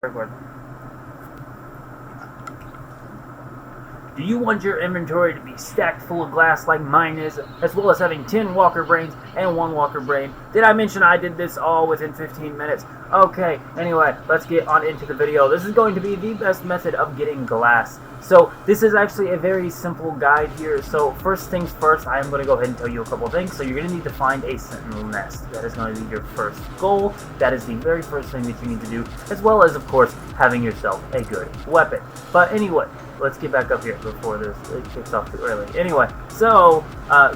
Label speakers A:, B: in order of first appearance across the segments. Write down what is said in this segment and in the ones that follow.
A: Record. Do you want your inventory to be stacked full of glass like mine is, as well as having 10 walker brains and 1 walker brain? Did I mention I did this all within 15 minutes? Okay, anyway, let's get on into the video. This is going to be the best method of getting glass. So this is actually a very simple guide here. So first things first, I am going to go ahead and tell you a couple things. So you're going to need to find a sentinel nest. That is going to be your first goal. That is the very first thing that you need to do, as well as, of course, having yourself a good weapon. But anyway, let's get back up here before this kicks off too early. Anyway, so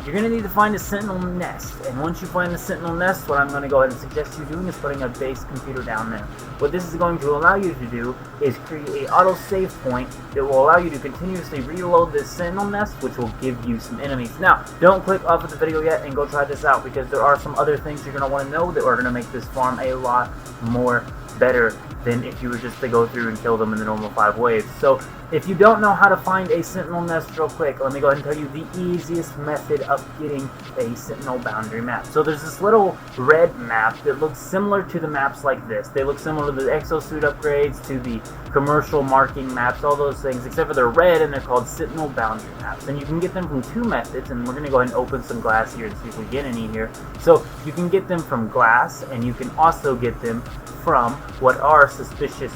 A: you're going to need to find a sentinel nest. And once you find the sentinel nest, what I'm going to go ahead and suggest you doing is putting a base computer down there. What this is going to allow you to do is create a auto save point that will allow you to continuously reload this sentinel nest, which will give you some enemies. Now, don't click off of the video yet and go try this out, because there are some other things you're going to want to know that are going to make this farm a lot more better than if you were just to go through and kill them in the normal 5 waves. So if you don't know how to find a sentinel nest real quick, let me go ahead and tell you the easiest method of getting a sentinel boundary map. So there's this little red map that looks similar to the maps like this. They look similar to the exosuit upgrades, to the commercial marking maps, all those things, except for they're red and they're called sentinel boundary maps. And you can get them from 2 methods, and we're going to go ahead and open some glass here and see if we get any here. So you can get them from glass, and you can also get them from what are suspicious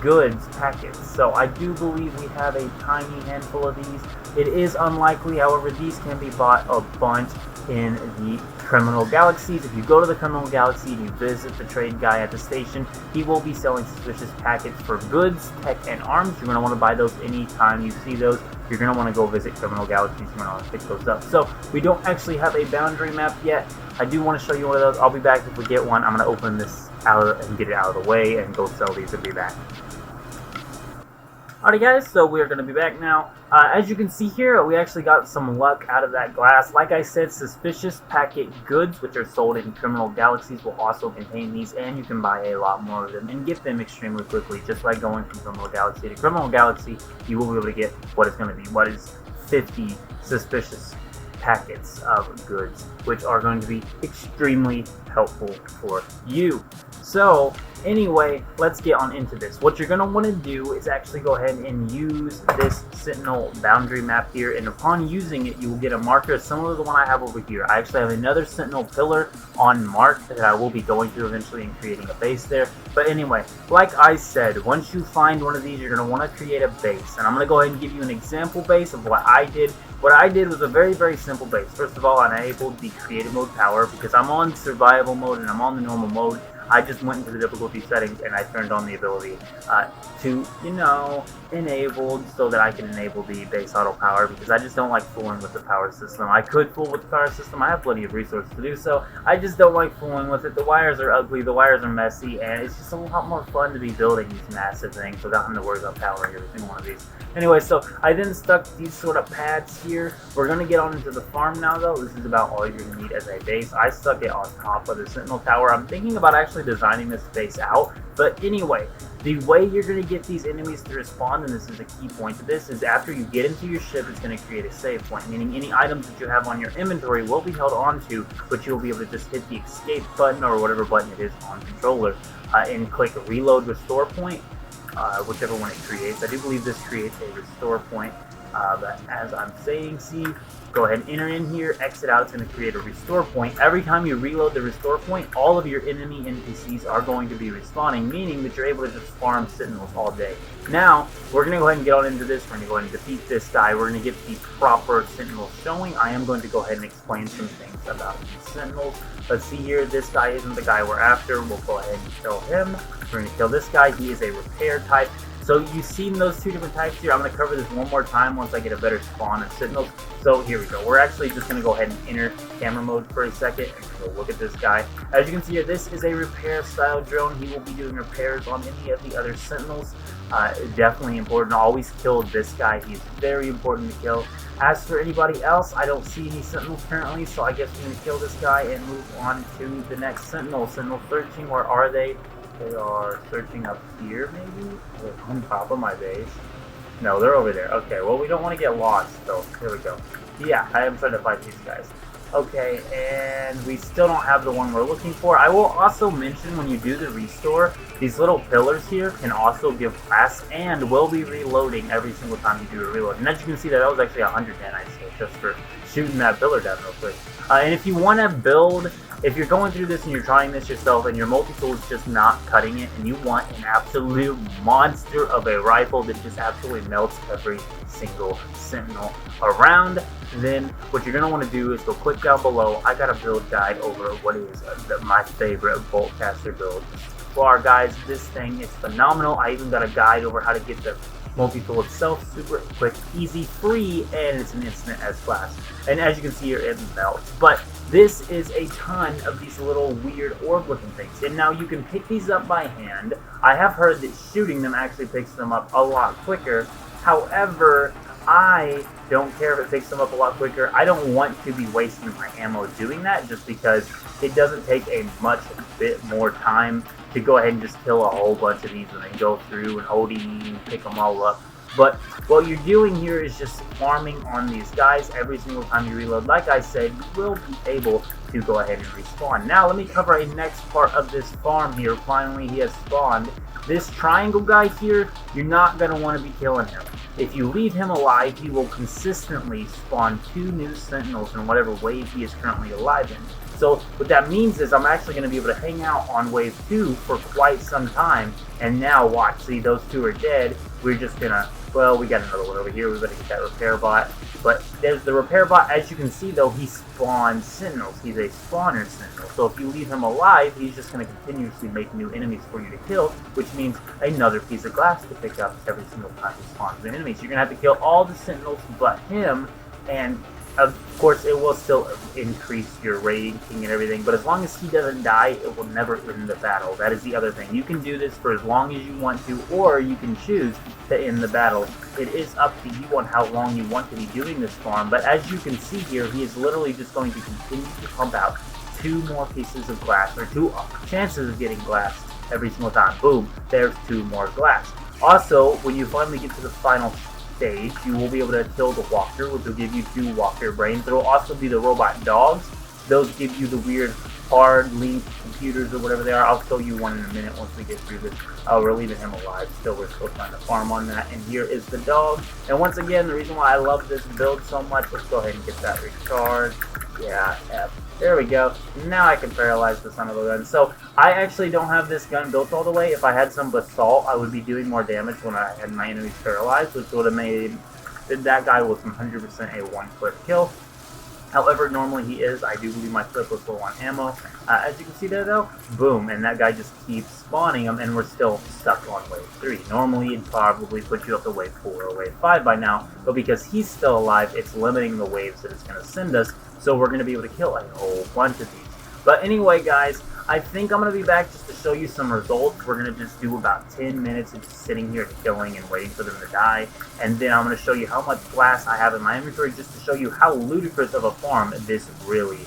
A: goods packets. So I do believe we have a tiny handful of these. It is unlikely, however, these can be bought a bunch in the Criminal Galaxies. If you go to the Criminal Galaxy and you visit the trade guy at the station, he will be selling suspicious packets for goods, tech, and arms. You're going to want to buy those anytime you see those. You're going to want to go visit Criminal Galaxies. You're going to want to pick those up. So we don't actually have a boundary map yet. I do want to show you one of those. I'll be back if we get one. I'm going to open this out and get it out of the way and go sell these and be back. Alright guys, so we're going to be back now. As you can see here, we actually got some luck out of that glass. Like I said, suspicious packet goods, which are sold in Criminal Galaxies, will also contain these, and you can buy a lot more of them and get them extremely quickly. Just like going from Criminal Galaxy to Criminal Galaxy, you will be able to get what is going to be, 50 suspicious packets of goods, which are going to be extremely helpful for you. So anyway, let's get on into this. What you're going to want to do is actually go ahead and use this sentinel boundary map here, and upon using it, you will get a marker similar to the one I have over here. I actually have another sentinel pillar on mark that I will be going through eventually and creating a base there. But anyway, like I said, once you find one of these, you're going to want to create a base, and I'm going to go ahead and give you an example base of what I did. What I did was a very, very simple base. First of all, I enabled the creative mode power because I'm on survival mode and I'm on the normal mode. I just went into the difficulty settings and I turned on the ability to, enabled so that I can enable the base auto power, because I just don't like fooling with the power system. I could fool with the power system. I have plenty of resources to do so. I just don't like fooling with it. The wires are ugly, the wires are messy, and it's just a lot more fun to be building these massive things without having to worry about powering every single one of these. Anyway, so I then stuck these sort of pads here. We're going to get on into the farm now, though. This is about all you're going to need as a base. I stuck it on top of the Sentinel Tower. I'm thinking about actually designing this base out. But anyway, the way you're going to get these enemies to respond, and this is a key point to this, is after you get into your ship, it's going to create a save point, meaning any items that you have on your inventory will be held onto, but you'll be able to just hit the escape button or whatever button it is on controller and click reload restore point. Whichever one it creates. I do believe this creates a restore point, but as I'm saying, see, go ahead and enter in here, exit out, it's going to create a restore point. Every time you reload the restore point, all of your enemy NPCs are going to be respawning, meaning that you're able to just farm sentinels all day. Now, we're going to go ahead and get on into this. We're going to go ahead and defeat this guy. We're going to get the proper sentinels showing. I am going to go ahead and explain some things about these sentinels. Let's see here, this guy isn't the guy we're after. We'll go ahead and kill him. We're going to kill this guy. He is a repair type. So you've seen those 2 different types here. I'm going to cover this one more time once I get a better spawn of sentinels. So here we go. We're actually just going to go ahead and enter camera mode for a second and go look at this guy. As you can see here, this is a repair style drone. He will be doing repairs on any of the other sentinels. Definitely important to always kill this guy. He's very important to kill. As for anybody else, I don't see any sentinels currently, so I guess we're going to kill this guy and move on to the next sentinel. Sentinel 13, where are they? They are searching up here, maybe? They're on top of my base. No, they're over there. Okay, well, we don't want to get lost, so here we go. Yeah, I am trying to fight these guys. Okay, and we still don't have the one we're looking for. I will also mention when you do the restore, these little pillars here can also give glass and will be reloading every single time you do a reload. And as you can see, that was actually 100 nanites just for shooting that pillar down real quick. And if you want to build, if you're going through this and you're trying this yourself and your multi-tool is just not cutting it and you want an absolute monster of a rifle that just absolutely melts every single sentinel around, then what you're going to want to do is go click down below. I got a build guide over what is my favorite bolt caster build. Geklord, guys, this thing is phenomenal. I even got a guide over how to get the multi-tool itself super quick, easy, free, and it's an instant as glass. And as you can see here, it melts. But this is a ton of these little weird orb looking things. And now you can pick these up by hand. I have heard that shooting them actually picks them up a lot quicker. However, I don't care if it picks them up a lot quicker. I don't want to be wasting my ammo doing that just because it doesn't take a much bit more time to go ahead and just kill a whole bunch of these and then go through and OD and pick them all up. But what you're doing here is just farming on these guys every single time you reload. Like I said, you will be able to go ahead and respawn. Now let me cover a next part of this farm here. Finally, he has spawned. This triangle guy here, you're not going to want to be killing him. If you leave him alive, he will consistently spawn 2 new sentinels in whatever wave he is currently alive in. So what that means is I'm actually going to be able to hang out on wave 2 for quite some time. And now watch, see, those 2 are dead. We're just going to, well, we got another one over here. We better get that repair bot. But there's the repair bot. As you can see, though, he spawns sentinels. He's a spawner sentinel. So if you leave him alive, he's just going to continuously make new enemies for you to kill, which means another piece of glass to pick up every single time he spawns an enemy. So you're going to have to kill all the sentinels but him, and of course, it will still increase your rating and everything, but as long as he doesn't die, it will never end the battle. That is the other thing. You can do this for as long as you want to, or you can choose to end the battle. It is up to you on how long you want to be doing this farm, but as you can see here, he is literally just going to continue to pump out 2 more pieces of glass, or 2 chances of getting glass every single time. Boom, there's 2 more glass. Also, when you finally get to the final stage, you will be able to kill the walker, which will give you 2 walker brains. There will also be the robot dogs. Those give you the weird hard link computers or whatever they are. I'll show you one in a minute once we get through this. We're leaving him alive still. We're still trying to farm on that. And here is the dog. And once again, the reason why I love this build so much, let's go ahead and get that recharged. Yeah, there we go. Now I can paralyze the son of a gun. So I actually don't have this gun built all the way. If I had some basalt, I would be doing more damage when I had my enemies paralyzed, which would have made that guy was 100% a 1-click kill. However, normally he is. I do believe my clip was low on ammo. As you can see there, though, boom, and that guy just keeps spawning them, and we're still stuck on wave 3. Normally, it'd probably put you up to wave 4 or wave 5 by now, but because he's still alive, it's limiting the waves that it's going to send us, so we're going to be able to kill a whole bunch of these. But anyway, guys, I think I'm going to be back just to show you some results. We're going to just do about 10 minutes of just sitting here killing and waiting for them to die. And then I'm going to show you how much glass I have in my inventory just to show you how ludicrous of a farm this really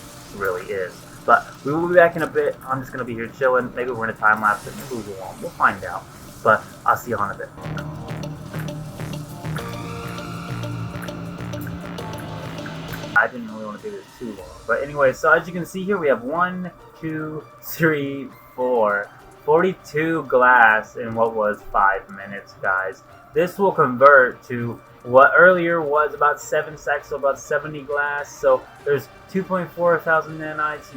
A: is. But we will be back in a bit. I'm just going to be here chilling. Maybe we're in a time lapse and maybe we won't. We'll find out. But I'll see you on a bit. I didn't really want to do this too long. But anyway, so as you can see here, we have 1, 2, 3, 4, 42 glass in what was 5 minutes, guys. This will convert to what earlier was about 7 stacks, so about 70 glass. So there's 2.4 thousand nanites,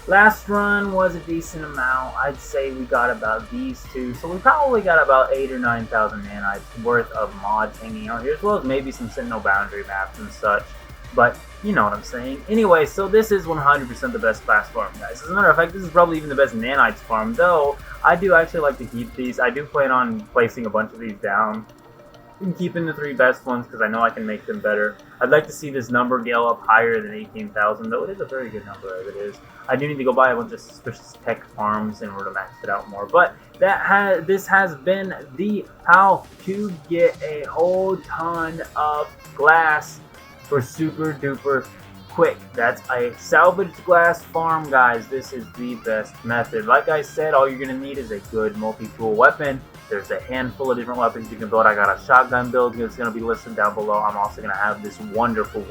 A: last run was a decent amount. I'd say we got about these 2, so we probably got about 8 or 9,000 nanites worth of mods hanging out here, as well as maybe some Sentinel boundary maps and such. But you know what I'm saying. Anyway, so this is 100% the best glass farm, guys. As a matter of fact, this is probably even the best nanites farm, though I do actually like to keep these. I do plan on placing a bunch of these down and keeping the 3 best ones because I know I can make them better. I'd like to see this number scale up higher than 18,000, though it is a very good number as it is. I do need to go buy a bunch of suspicious tech farms in order to max it out more. But this has been the how to get a whole ton of glass for super duper quick. That's a salvage glass farm, guys. This is the best method. Like I said, all you're going to need is a good multi-tool weapon. There's a handful of different weapons you can build. I got a shotgun build that's going to be listed down below. I'm also going to have this wonderful,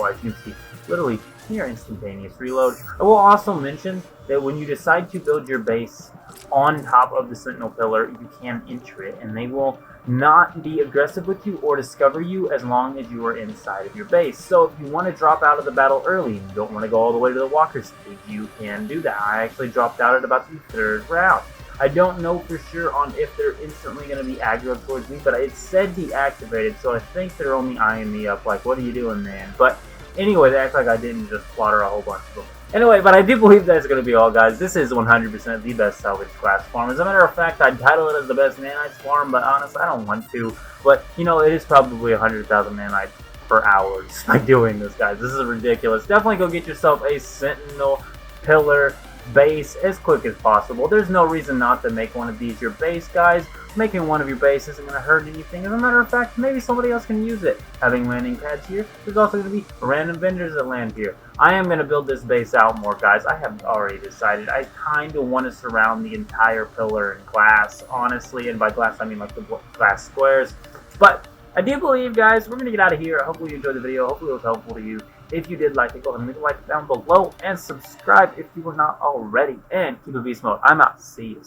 A: as you can see, literally near instantaneous reload. I will also mention that when you decide to build your base on top of the sentinel pillar, you can enter it, and they will not be aggressive with you or discover you as long as you are inside of your base. So if you want to drop out of the battle early and you don't want to go all the way to the walker stage, you can do that. I actually dropped out at about the 3rd round. I don't know for sure on if they're instantly going to be aggro towards me, but it said deactivated, so I think they're only eyeing me up like, what are you doing, man? But anyway, they act like I didn't just slaughter a whole bunch of them. Anyway, but I do believe that's going to be all, guys. This is 100% the best salvage class farm. As a matter of fact, I'd title it as the best nanites farm, but honestly, I don't want to. But, you know, it is probably 100,000 nanites per hour just by doing this, guys. This is ridiculous. Definitely go get yourself a sentinel pillar base as quick as possible. There's no reason not to make one of these your base, guys. Making one of your base isn't going to hurt anything. As a matter of fact, maybe somebody else can use it. Having landing pads here, there's also going to be random vendors that land here. I am going to build this base out more, guys. I have already decided. I kind of want to surround the entire pillar in glass, honestly. And by glass, I mean like the glass squares. But I do believe, guys, we're going to get out of here. Hopefully you enjoyed the video. Hopefully it was helpful to you. If you did like it, go ahead and leave a like down below and subscribe if you were not already. And keep a beast mode. I'm out. See you.